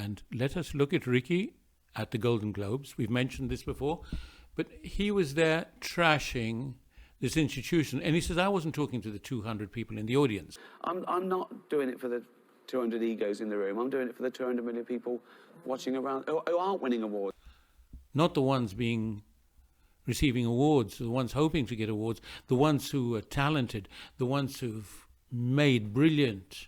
And let us look at Ricky at the Golden Globes. We've mentioned this before, but he was there trashing this institution. And he says, I wasn't talking to the 200 people in the audience. I'm not doing it for the 200 egos in the room. I'm doing it for the 200 million people watching around who aren't winning awards. Not the ones receiving awards, the ones hoping to get awards, the ones who are talented, the ones who've made brilliant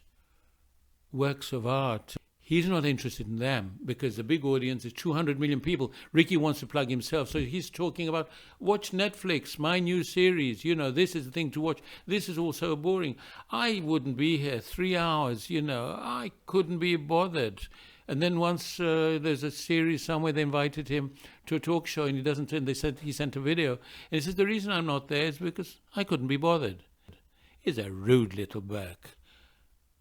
works of art. He's not interested in them because the big audience is 200 million people. Ricky wants to plug himself. So he's talking about, watch Netflix, my new series. You know, this is the thing to watch. This is all so boring. I wouldn't be here 3 hours, you know. I couldn't be bothered. And then once there's a series somewhere, they invited him to a talk show and he doesn't, and they said he sent a video. And he says, the reason I'm not there is because I couldn't be bothered. He's a rude little Burke.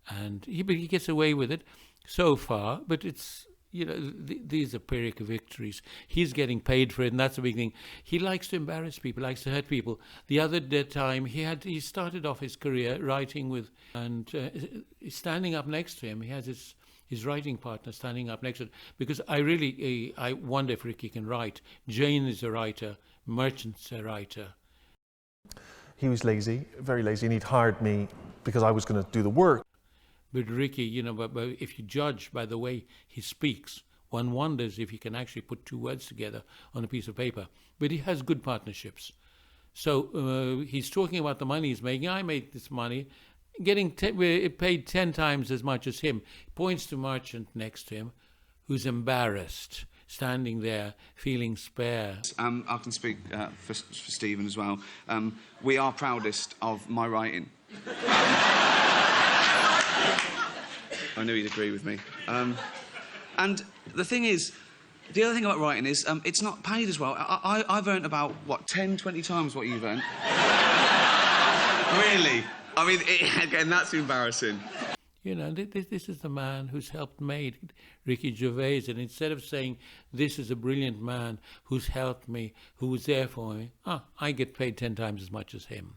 And he gets away with it so far, but it's, you know, these are Pyrrhic victories. He's getting paid for it, and that's the big thing. He likes to embarrass people, likes to hurt people. The other time, he started off his career writing with, and standing up next to him, he has his writing partner standing up next to him, because I wonder if Ricky can write. Jane is a writer, Merchant's a writer. He was lazy, very lazy, and he'd hired me because I was going to do the work. But Ricky, you know, but if you judge by the way he speaks, one wonders if he can actually put two words together on a piece of paper. But he has good partnerships. So he's talking about the money he's making. I make this money, getting paid 10 times as much as him. Points to Merchant next to him, who's embarrassed, standing there, feeling spare. I can speak for Stephen as well. We are proudest of my writing. I knew he'd agree with me. And the thing is, the other thing about writing is it's not paid as well. I've earned about, what, 10, 20 times what you've earned? Really? I mean, again, that's embarrassing. You know, this is the man who's helped made Ricky Gervais, and instead of saying, this is a brilliant man who's helped me, who was there for me, I get paid 10 times as much as him.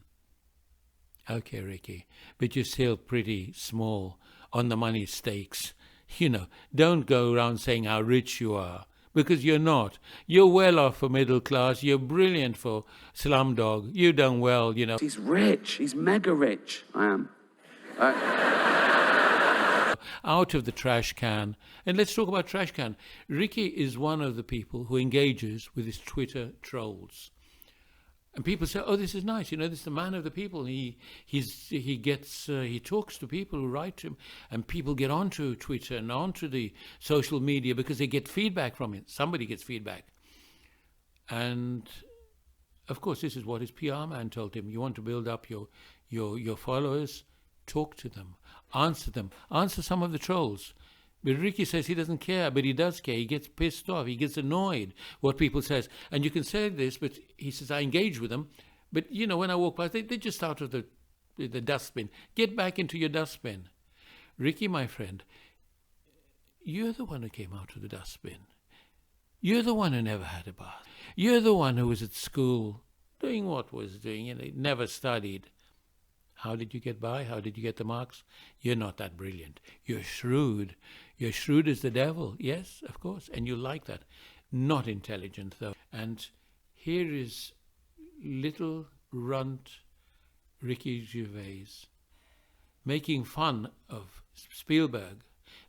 Okay, Ricky, but you're still pretty small on the money stakes. You know, don't go around saying how rich you are, because you're not. You're well off for middle class. You're brilliant for Slumdog. You've done well, you know. He's rich. He's mega rich. I am. Out of the trash can. And let's talk about trash can. Ricky is one of the people who engages with his Twitter trolls. And people say, oh, this is nice. You know, this is the man of the people. He talks to people who write to him, and people get onto Twitter and onto the social media because they get feedback from it. Somebody gets feedback. And of course, this is what his PR man told him. You want to build up your followers, talk to them, answer some of the trolls. But Ricky says he doesn't care, but he does care. He gets pissed off. He gets annoyed what people says. And you can say this, but he says, I engage with them. But, you know, when I walk past, they're just out of the dustbin. Get back into your dustbin. Ricky, my friend, you're the one who came out of the dustbin. You're the one who never had a bath. You're the one who was at school doing what was doing, you know, never studied. How did you get by? How did you get the marks? You're not that brilliant. You're shrewd. You're shrewd as the devil. Yes, of course. And you like that. Not intelligent, though. And here is little runt Ricky Gervais making fun of Spielberg,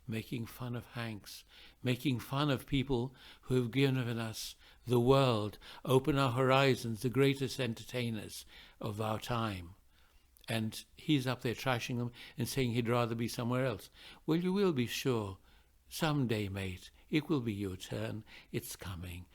making fun of Hanks, making fun of people who have given us the world, open our horizons, the greatest entertainers of our time. And he's up there trashing them and saying he'd rather be somewhere else. Well, you will be sure. Someday, mate, it will be your turn. It's coming.